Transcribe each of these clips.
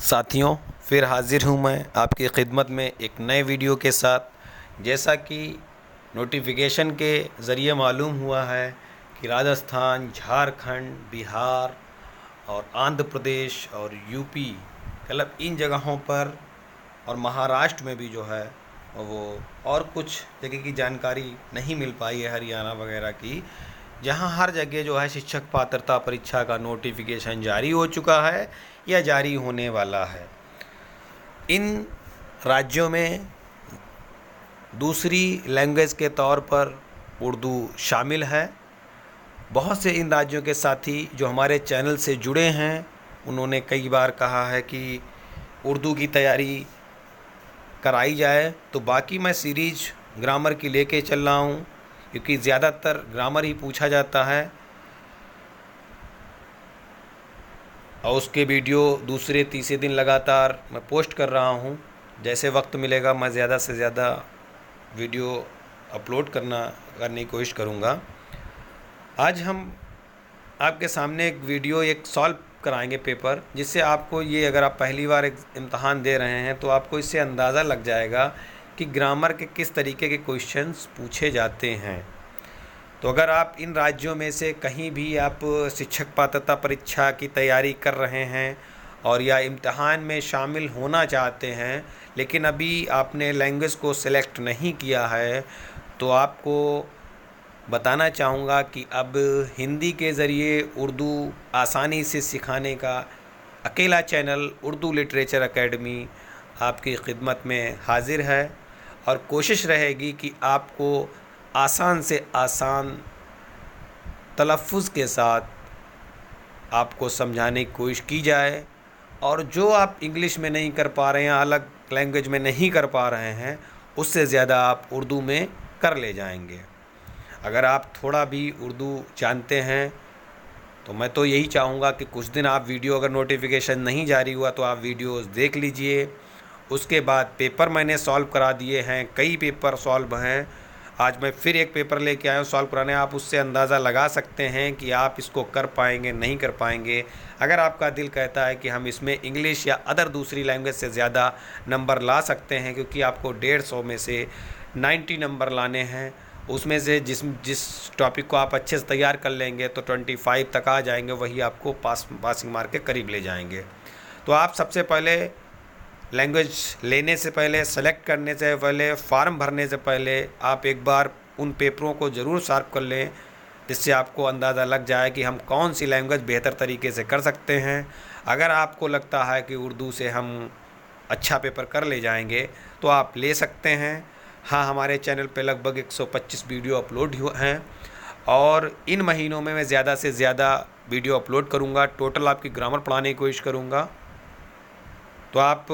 साथियों, फिर हाज़िर हूँ मैं आपकी खिदमत में एक नए वीडियो के साथ। जैसा कि नोटिफिकेशन के ज़रिए मालूम हुआ है कि राजस्थान, झारखंड, बिहार और आंध्र प्रदेश और यूपी, मतलब इन जगहों पर, और महाराष्ट्र में भी जो है वो, और कुछ जगह की जानकारी नहीं मिल पाई है, हरियाणा वगैरह की, जहां हर जगह जो है शिक्षक पात्रता परीक्षा का नोटिफिकेशन जारी हो चुका है या जारी होने वाला है। इन राज्यों में दूसरी लैंग्वेज के तौर पर उर्दू शामिल है। बहुत से इन राज्यों के साथी जो हमारे चैनल से जुड़े हैं, उन्होंने कई बार कहा है कि उर्दू की तैयारी कराई जाए, तो बाकी मैं सीरीज ग्रामर की लेके चल रहा हूँ, क्योंकि ज़्यादातर ग्रामर ही पूछा जाता है। और उसके वीडियो दूसरे तीसरे दिन लगातार मैं पोस्ट कर रहा हूँ। जैसे वक्त मिलेगा मैं ज़्यादा से ज़्यादा वीडियो अपलोड करने की कोशिश करूँगा। आज हम आपके सामने एक वीडियो एक सॉल्व कराएंगे पेपर, जिससे आपको ये, अगर आप पहली बार एक इम्तहान दे रहे हैं तो आपको इससे अंदाज़ा लग जाएगा कि ग्रामर के किस तरीके के क्वेश्चंस पूछे जाते हैं। तो अगर आप इन राज्यों में से कहीं भी आप शिक्षक पात्रता परीक्षा की तैयारी कर रहे हैं और या इम्तहान में शामिल होना चाहते हैं, लेकिन अभी आपने लैंग्वेज को सिलेक्ट नहीं किया है, तो आपको बताना चाहूँगा कि अब हिंदी के ज़रिए उर्दू आसानी से सिखाने का अकेला चैनल उर्दू लिटरेचर एकेडमी आपकी खिदमत में हाज़िर है। और कोशिश रहेगी कि आपको आसान से आसान तलफ़्फ़ुज़ के साथ आपको समझाने की कोशिश की जाए, और जो आप इंग्लिश में नहीं कर पा रहे हैं, अलग लैंग्वेज में नहीं कर पा रहे हैं, उससे ज़्यादा आप उर्दू में कर ले जाएंगे। अगर आप थोड़ा भी उर्दू जानते हैं तो मैं तो यही चाहूँगा कि कुछ दिन आप वीडियो, अगर नोटिफिकेशन नहीं जारी हुआ तो आप वीडियोस देख लीजिए। उसके बाद पेपर मैंने सॉल्व करा दिए हैं, कई पेपर सॉल्व हैं। आज मैं फिर एक पेपर लेके आया हूँ सॉल्व कराने। आप उससे अंदाज़ा लगा सकते हैं कि आप इसको कर पाएंगे नहीं कर पाएंगे। अगर आपका दिल कहता है कि हम इसमें इंग्लिश या अदर दूसरी लैंग्वेज से ज़्यादा नंबर ला सकते हैं, क्योंकि आपको 150 में से 90 नंबर लाने हैं, उसमें से जिस टॉपिक को आप अच्छे से तैयार कर लेंगे तो 25 तक आ जाएंगे, वही आपको पासिंग मार्क के करीब ले जाएंगे। तो आप सबसे पहले लैंग्वेज लेने से पहले, सेलेक्ट करने से पहले, फॉर्म भरने से पहले आप एक बार उन पेपरों को ज़रूर शार्प कर लें, जिससे आपको अंदाज़ा लग जाए कि हम कौन सी लैंग्वेज बेहतर तरीके से कर सकते हैं। अगर आपको लगता है कि उर्दू से हम अच्छा पेपर कर ले जाएंगे तो आप ले सकते हैं। हाँ, हमारे चैनल पे लगभग 125 वीडियो अपलोड हैं, और इन महीनों में मैं ज़्यादा से ज़्यादा वीडियो अपलोड करूँगा। टोटल आपकी ग्रामर पढ़ाने की कोशिश करूँगा, तो आप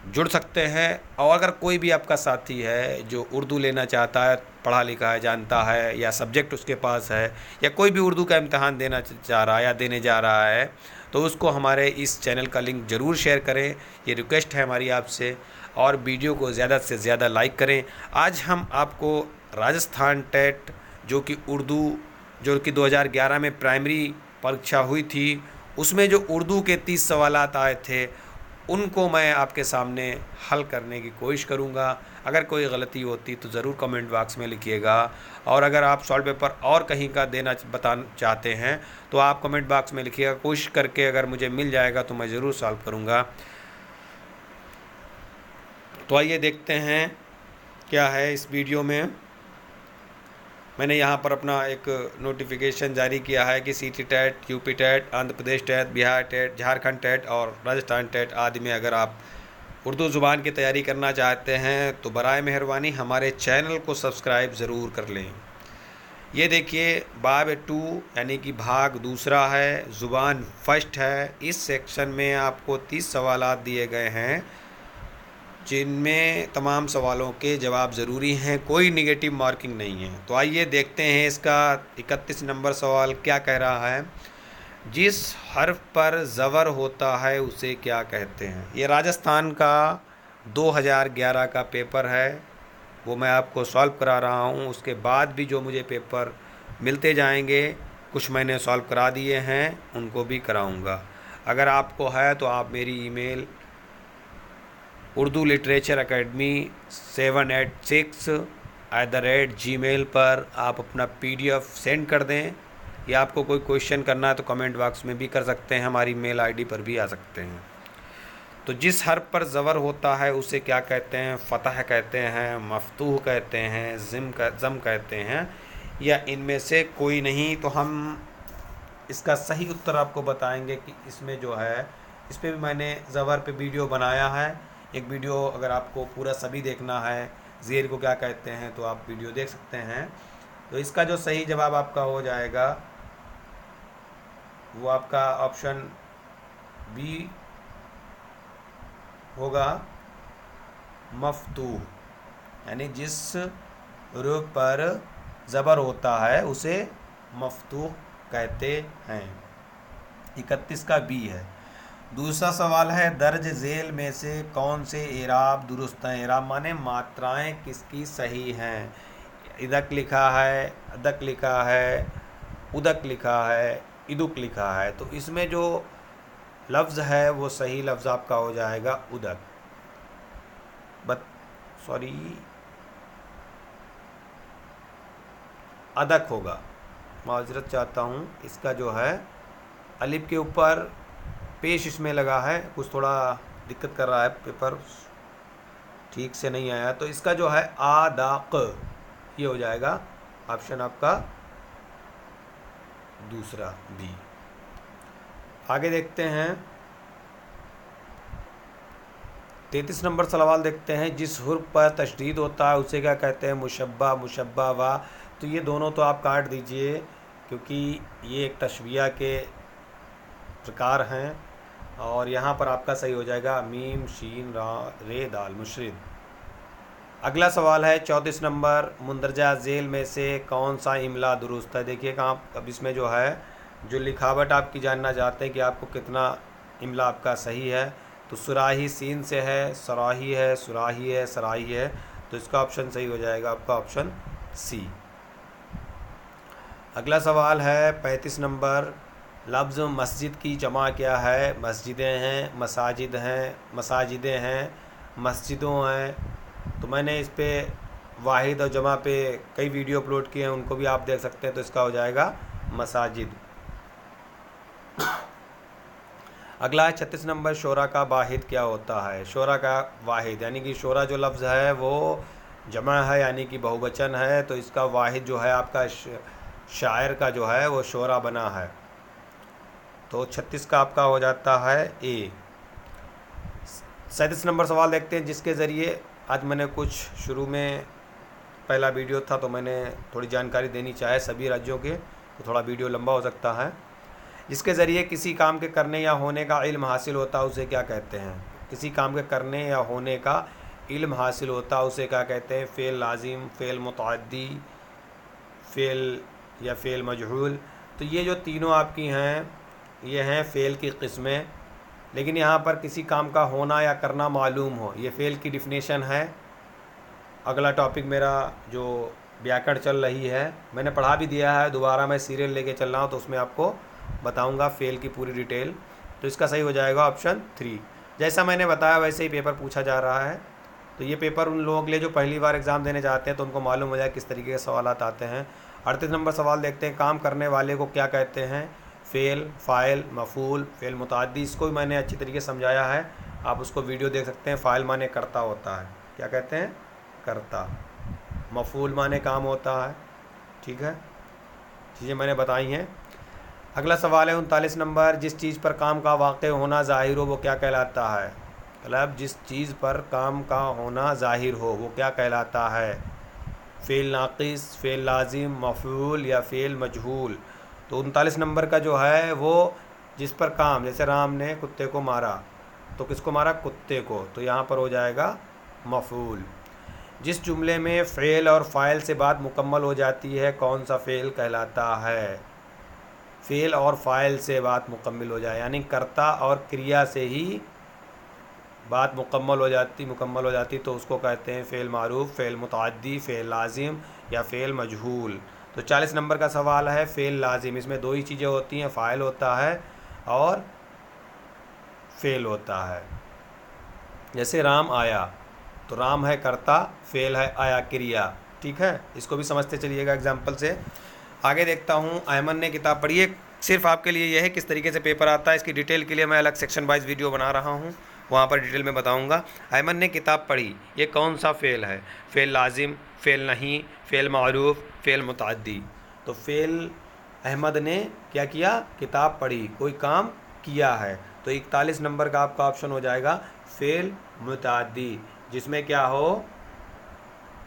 जुड़ सकते हैं। और अगर कोई भी आपका साथी है जो उर्दू लेना चाहता है, पढ़ा लिखा है, जानता है, या सब्जेक्ट उसके पास है, या कोई भी उर्दू का इम्तहान देना चाह रहा है या देने जा रहा है, तो उसको हमारे इस चैनल का लिंक ज़रूर शेयर करें। ये रिक्वेस्ट है हमारी आपसे, और वीडियो को ज़्यादा से ज़्यादा लाइक करें। आज हम आपको राजस्थान टेट, जो कि उर्दू, जो कि 2011 में प्राइमरी परीक्षा हुई थी, उसमें जो उर्दू के 30 सवालात आए थे, उनको मैं आपके सामने हल करने की कोशिश करूंगा। अगर कोई गलती होती तो ज़रूर कमेंट बॉक्स में लिखिएगा, और अगर आप सॉल्व पेपर और कहीं का बताना चाहते हैं तो आप कमेंट बॉक्स में लिखिएगा। कोशिश करके अगर मुझे मिल जाएगा तो मैं ज़रूर सॉल्व करूंगा। तो आइए देखते हैं क्या है इस वीडियो में। मैंने यहाँ पर अपना एक नोटिफिकेशन जारी किया है कि CT TET, UP TET, Andhra Pradesh TET, Bihar TET, Jharkhand TET और राजस्थान टेट आदि में अगर आप उर्दू ज़ुबान की तैयारी करना चाहते हैं तो बराए मेहरबानी हमारे चैनल को सब्सक्राइब ज़रूर कर लें। ये देखिए, बाब 2 यानी कि भाग दूसरा है, ज़ुबान फर्स्ट है। इस सेक्शन में आपको 30 सवालात दिए गए हैं, जिनमें तमाम सवालों के जवाब ज़रूरी हैं, कोई नेगेटिव मार्किंग नहीं है। तो आइए देखते हैं इसका 31 नंबर सवाल क्या कह रहा है। जिस हर्फ पर ज़बर होता है उसे क्या कहते हैं। ये राजस्थान का 2011 का पेपर है, वो मैं आपको सॉल्व करा रहा हूँ। उसके बाद भी जो मुझे पेपर मिलते जाएंगे, कुछ मैंने सॉल्व करा दिए हैं, उनको भी कराऊँगा। अगर आपको है तो आप मेरी ईमेल उर्दू लिटरेचर अकेडमी 786 पर आप अपना PDF सेंड कर दें, या आपको कोई क्वेश्चन करना है तो कमेंट बॉक्स में भी कर सकते हैं, हमारी मेल ID पर भी आ सकते हैं। तो जिस हर्फ पर ज़बर होता है उसे क्या कहते हैं? फ़तह कहते हैं, मफ्तूह कहते हैं, ज़म कहते हैं, या इनमें से कोई नहीं? तो हम इसका सही उत्तर आपको बताएंगे कि इसमें जो है, इस पर भी मैंने ज़बर पे वीडियो बनाया है, एक वीडियो। अगर आपको पूरा सभी देखना है ज़ेर को क्या कहते हैं तो आप वीडियो देख सकते हैं। तो इसका जो सही जवाब आपका हो जाएगा वो आपका ऑप्शन बी होगा, मफ्तूह, यानी जिस रूप पर ज़बर होता है उसे मफ्तूह कहते हैं। 31 का बी है। दूसरा सवाल है, दर्ज झेल में से कौन से एराब दुरुस्त हैं? एराब माने मात्राएं किसकी सही हैं? इदक लिखा है, अदक लिखा है, उदक लिखा है, इदुक लिखा है। तो इसमें जो लफ्ज़ है वो सही लफ्ज़ आपका हो जाएगा उदक। अदक होगा, माजरत चाहता हूँ। इसका जो है अलिफ के ऊपर पेश इसमें लगा है, कुछ थोड़ा दिक्कत कर रहा है, पेपर ठीक से नहीं आया। तो इसका जो है आदाक, ये हो जाएगा ऑप्शन आपका दूसरा बी। आगे देखते हैं 33 नंबर सवाल देखते हैं, जिस हुर्फ पर तशदीद होता है उसे क्या कहते हैं? मुशब्बा, मुशब्बा वा। तो ये दोनों तो आप काट दीजिए क्योंकि ये एक तशबिया के प्रकार हैं, और यहाँ पर आपका सही हो जाएगा मीम शीन रा रे दाल मुशरिद। अगला सवाल है 34 नंबर, मुंदरजा झेल में से कौन सा इमला दुरुस्त है? देखिएगा आप, अब इसमें जो है जो लिखावट आपकी जानना चाहते हैं कि आपको कितना इमला आपका सही है। तो सुराही सीन से है, सराही है, सुराही है, सराही है। तो इसका ऑप्शन सही हो जाएगा आपका ऑप्शन सी। अगला सवाल है 35 नंबर, लफ्ज़ मस्जिद की जमा क्या है? मस्जिदें हैं, मसाजिद हैं, मसाजिदें हैं, मस्जिदों हैं। तो मैंने इस पे वाहिद और जमा पे कई वीडियो अपलोड किए हैं, उनको भी आप देख सकते हैं। तो इसका हो जाएगा मसाजिद। अगला है 36 नंबर, शोरा का वाहिद क्या होता है? शोरा का वाहिद यानी कि शोरा जो लफ्ज़ है वो जमा है, यानी कि बहुवचन है। तो इसका वाहिद जो है आपका शायर का जो है वो शोरा बना है। तो 36 का आपका हो जाता है ए। 37 नंबर सवाल देखते हैं, जिसके ज़रिए आज मैंने कुछ शुरू में पहला वीडियो था तो मैंने थोड़ी जानकारी देनी चाहे सभी राज्यों के, तो थोड़ा वीडियो लंबा हो सकता है। जिसके ज़रिए किसी काम के करने या होने का इल्म हासिल होता है उसे क्या कहते हैं? किसी काम के करने या होने का इल्म हासिल होता है उसे क्या कहते हैं? फ़ेल लाजिम, फ़ेल मुतअद्दी, फ़ेल या फ़ेल मजहूल। तो ये जो तीनों आपकी हैं ये हैं फ़ेल की किस्में। लेकिन यहाँ पर किसी काम का होना या करना मालूम हो, ये फ़ेल की डिफिनेशन है। अगला टॉपिक मेरा जो व्याकरण चल रही है मैंने पढ़ा भी दिया है, दोबारा मैं सीरियल लेके चल रहा हूँ तो उसमें आपको बताऊंगा फ़ेल की पूरी डिटेल। तो इसका सही हो जाएगा ऑप्शन 3। जैसा मैंने बताया वैसे ही पेपर पूछा जा रहा है। तो ये पेपर उन लोगों के लिए जो पहली बार एग्ज़ाम देने जाते हैं तो उनको मालूम हो जाए किस तरीके के सवाल आते हैं। 38 नंबर सवाल देखते हैं, काम करने वाले को क्या कहते हैं? फ़ेल, फ़ाइल, मफ़ूल, फ़ेल मुताद्दी। इसको भी मैंने अच्छी तरीके से समझाया है, आप उसको वीडियो देख सकते हैं। फ़ाइल माने करता होता है, क्या कहते हैं? करता। मफ़ूल माने काम होता है। ठीक है, चीज़ें मैंने बताई हैं। अगला सवाल है 39 नंबर, जिस चीज़ पर काम का वाक़ होना ज़ाहिर हो वो क्या कहलाता है? मतलब जिस चीज़ पर काम का होना ज़ाहिर हो वो क्या कहलाता है? फ़ेल नाक़िस, फ़ेल लाजिम, मफ़ऊल या फ़ेल मजहूल। तो 39 नंबर का जो है वो जिस पर काम, जैसे राम ने कुत्ते को मारा तो किसको मारा? कुत्ते को। तो यहाँ पर हो जाएगा मफ़ऊल। जिस जुमले में फ़ेल और फ़ाइल से बात मुकम्मल हो जाती है कौन सा फ़ेल कहलाता है? फ़ेल और फ़ाइल से बात मुकम्मल हो जाए, यानी कर्ता और क्रिया से ही बात मुकम्मल हो जाती तो उसको कहते हैं फ़ेल मारूफ, फ़ेल मुतअद्दी, फ़ेल लाजिम या फ़ेल मजहूल। तो 40 नंबर का सवाल है फ़ेल लाजिम। इसमें दो ही चीज़ें होती हैं, फ़ाइल होता है और फेल होता है। जैसे राम आया, तो राम है कर्ता, फेल है आया क्रिया। ठीक है, इसको भी समझते चलिएगा एग्जाम्पल से। आगे देखता हूँ, अहमद ने किताब पढ़ी है। सिर्फ आपके लिए यह है किस तरीके से पेपर आता है, इसकी डिटेल के लिए मैं अलग सेक्शन वाइज वीडियो बना रहा हूँ, वहाँ पर डिटेल में बताऊँगा। अहमद ने किताब पढ़ी, ये कौन सा फ़ेल है? फ़ेल लाजिम, फ़ेल नहीं, फ़ेल मारूफ, फ़ेल मुतअद्दी। तो फ़ेल अहमद ने क्या किया? किताब पढ़ी, कोई काम किया है। तो 41 नंबर का आपका ऑप्शन हो जाएगा फ़ेल मुतअद्दी, जिसमें क्या हो,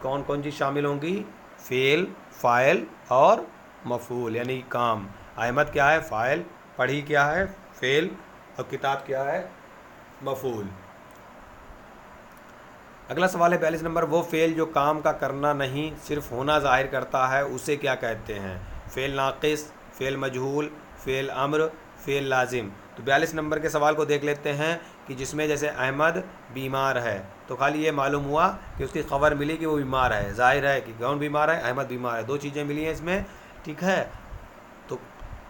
कौन कौन चीज़ शामिल होंगी? फ़ेल, फ़ाइल और मफ़ूल, यानी काम। अहमद क्या है? फ़ाइल। पढ़ी क्या है? फ़ेल। और किताब क्या है? मफ़ूल। अगला सवाल है 42 नंबर, वो फ़ेल जो काम का करना नहीं सिर्फ होना ज़ाहिर करता है, उसे क्या कहते हैं? फ़ेल नाक़िस, फ़ेल मजहूल, फ़ेल अम्र, फ़ेल लाजिम। तो 42 नंबर के सवाल को देख लेते हैं कि जिसमें जैसे अहमद बीमार है, तो खाली ये मालूम हुआ कि उसकी खबर मिली कि वो बीमार है। ज़ाहिर है कि कौन बीमार है? अहमद बीमार है। दो चीज़ें मिली हैं इसमें, ठीक है, तो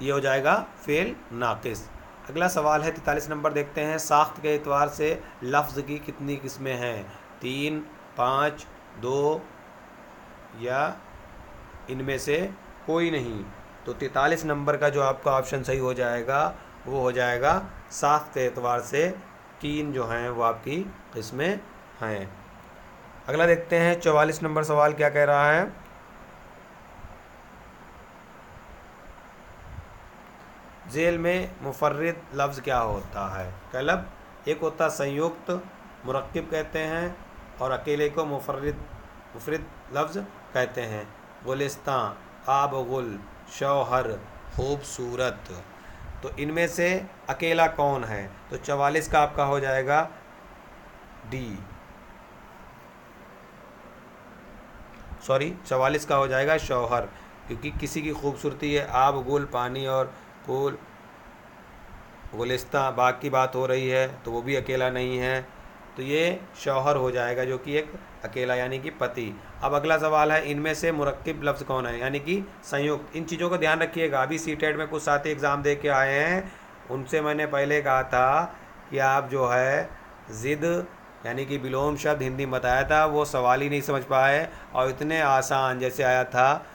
ये हो जाएगा फ़ेल नाक़िस। अगला सवाल है 43 नंबर, देखते हैं, साख्त के एतबार से लफ्ज़ की कितनी किस्में हैं? 3, 5, 2 या इनमें से कोई नहीं। तो 43 नंबर का जो आपका ऑप्शन सही हो जाएगा वो हो जाएगा साख्त के एतबार से 3 जो हैं वो आपकी किस्में हैं। अगला देखते हैं 44 नंबर सवाल क्या कह रहा है। जेल में मुफर्रिद लफ्ज़ क्या होता है? कलब, एक होता संयुक्त, मुरक्किब कहते हैं, और अकेले को मुफर्रिद लफ्ज़ कहते हैं। गुलिस्तान, आब गुल, शौहर, खूबसूरत। तो इनमें से अकेला कौन है? तो 44 का आपका हो जाएगा डी, 44 का हो जाएगा शौहर, क्योंकि किसी की खूबसूरती है, आब गुल पानी और फूल, गुलिस्तां बाग की बात हो रही है, तो वो भी अकेला नहीं है, तो ये शौहर हो जाएगा जो कि एक अकेला यानी कि पति। अब अगला सवाल है, इनमें से मुरक्किब लफ्ज़ कौन है? यानी कि संयुक्त। इन चीज़ों को ध्यान रखिएगा। अभी सीटेट में कुछ साथी एग्ज़ाम दे के आए हैं, उनसे मैंने पहले कहा था कि आप जो है ज़िद यानी कि विलोम शब्द हिंदी में बताया था, वो सवाल ही नहीं समझ पाए, और इतने आसान जैसे आया था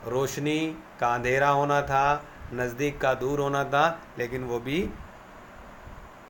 रोशनी का अंधेरा होना था, नज़दीक का दूर होना था, लेकिन वो भी